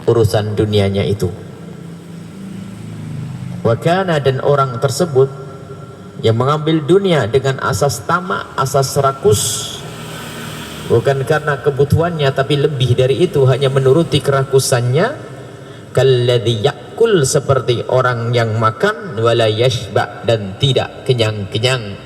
urusan dunianya itu. Wa kana, dan orang tersebut yang mengambil dunia dengan asas tamak, asas rakus, bukan karena kebutuhannya tapi lebih dari itu, hanya menuruti kerakusannya, kalladzi yakul, seperti orang yang makan wala yashba, dan tidak kenyang-kenyang.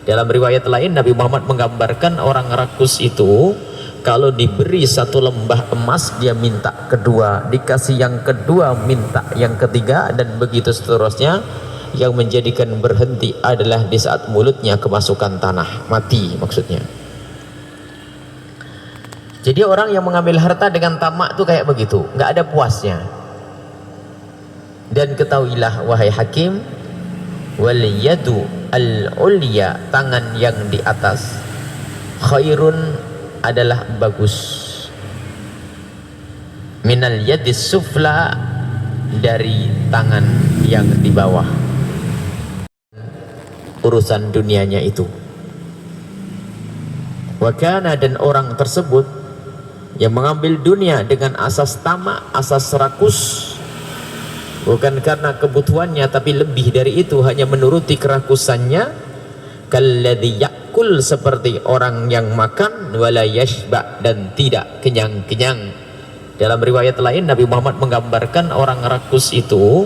Dalam riwayat lain Nabi Muhammad menggambarkan orang rakus itu kalau diberi satu lembah emas dia minta kedua, dikasih yang kedua minta yang ketiga, dan begitu seterusnya. Yang menjadikan berhenti adalah di saat mulutnya kemasukan tanah, mati maksudnya. Jadi orang yang mengambil harta dengan tamak itu kayak begitu, nggak ada puasnya. Dan ketahuilah wahai hakim, wal yadu al-ulya, tangan yang di atas, khairun, adalah bagus, minal yadis sufla, dari tangan yang di bawah, urusan dunianya itu. Wa kana, dan orang tersebut yang mengambil dunia dengan asas tamak, asas rakus, bukan karena kebutuhannya tapi lebih dari itu, hanya menuruti kerakusannya, kalladzi yakul, seperti orang yang makan wala yashba, dan tidak kenyang-kenyang. Dalam riwayat lain Nabi Muhammad menggambarkan orang rakus itu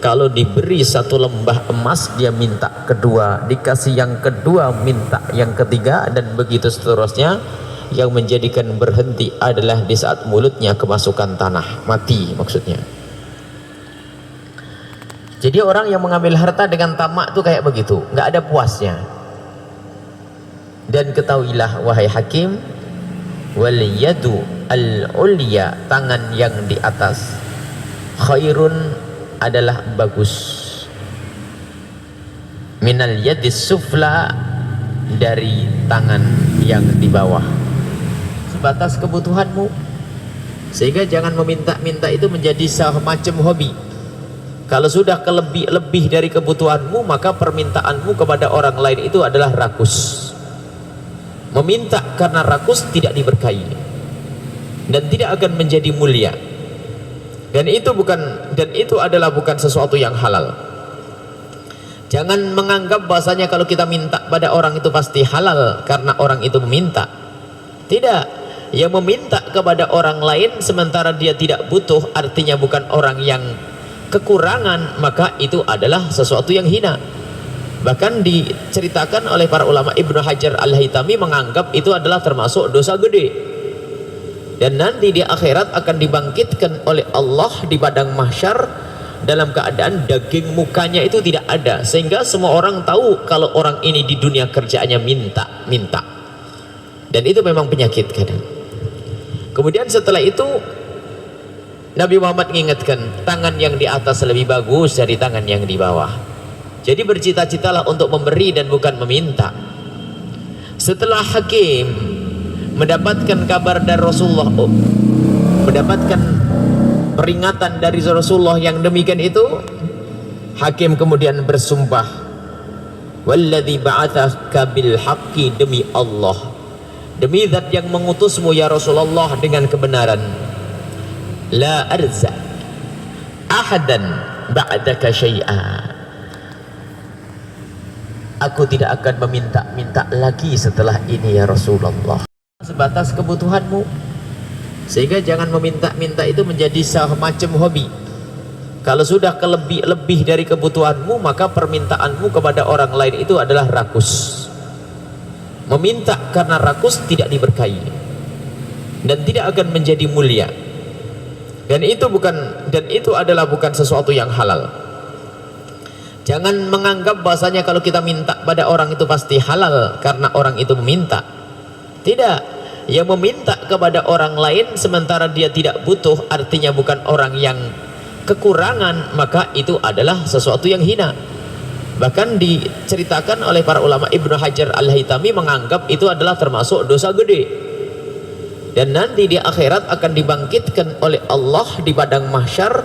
kalau diberi satu lembah emas dia minta kedua, dikasih yang kedua minta yang ketiga, dan begitu seterusnya. Yang menjadikan berhenti adalah di saat mulutnya kemasukan tanah, mati maksudnya. Jadi orang yang mengambil harta dengan tamak itu kayak begitu, nggak ada puasnya. Dan ketahuilah wahai hakim, wal yadu al-ulya, tangan yang di atas, khairun, adalah bagus, minal yadis sufla, dari tangan yang di bawah, sebatas kebutuhanmu. Sehingga jangan meminta-minta itu menjadi semacam hobi. Kalau sudah lebih dari kebutuhanmu, maka permintaanmu kepada orang lain itu adalah rakus. Meminta karena rakus tidak diberkahi dan tidak akan menjadi mulia. Dan itu adalah bukan sesuatu yang halal. Jangan menganggap bahasanya kalau kita minta pada orang itu pasti halal karena orang itu meminta. Tidak. Yang meminta kepada orang lain sementara dia tidak butuh, artinya bukan orang yang kekurangan, maka itu adalah sesuatu yang hina. Bahkan diceritakan oleh para ulama, Ibnu Hajar Al-Haytami menganggap itu adalah termasuk dosa gede. Dan nanti di akhirat akan dibangkitkan oleh Allah di padang mahsyar dalam keadaan daging mukanya itu tidak ada, sehingga semua orang tahu kalau orang ini di dunia kerjaannya minta. Dan itu memang penyakit kadang. Kemudian setelah itu Nabi Muhammad mengingatkan, tangan yang di atas lebih bagus dari tangan yang di bawah. Jadi bercita-citalah untuk memberi dan bukan meminta. Setelah hakim mendapatkan kabar dari Rasulullah, mendapatkan peringatan dari Rasulullah yang demikian itu, hakim kemudian bersumpah, walladzi ba'atsaka bil haqqi, demi Allah, demi zat yang mengutusmu ya Rasulullah dengan kebenaran, la arza ahadan ba'daka syai'a, aku tidak akan meminta-minta lagi setelah ini ya Rasulullah, sebatas kebutuhanmu. Sehingga jangan meminta-minta itu menjadi semacam hobi. Kalau sudah lebih dari kebutuhanmu, maka permintaanmu kepada orang lain itu adalah rakus. Meminta karena rakus tidak diberkahi dan tidak akan menjadi mulia. Dan itu adalah bukan sesuatu yang halal. Jangan menganggap bahasanya kalau kita minta pada orang itu pasti halal karena orang itu meminta. Tidak. Yang meminta kepada orang lain sementara dia tidak butuh, artinya bukan orang yang kekurangan, maka itu adalah sesuatu yang hina. Bahkan diceritakan oleh para ulama, Ibnu Hajar Al-Haytami menganggap itu adalah termasuk dosa gede. Dan nanti di akhirat akan dibangkitkan oleh Allah di padang mahsyar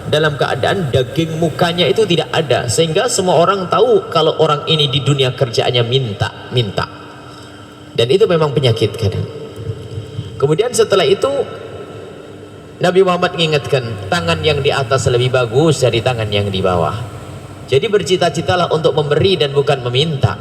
dalam keadaan daging mukanya itu tidak ada, sehingga semua orang tahu kalau orang ini di dunia kerjaannya minta. Dan itu memang penyakit kadang. Kemudian setelah itu Nabi Muhammad mengingatkan, tangan yang di atas lebih bagus dari tangan yang di bawah. Jadi bercita-citalah untuk memberi dan bukan meminta.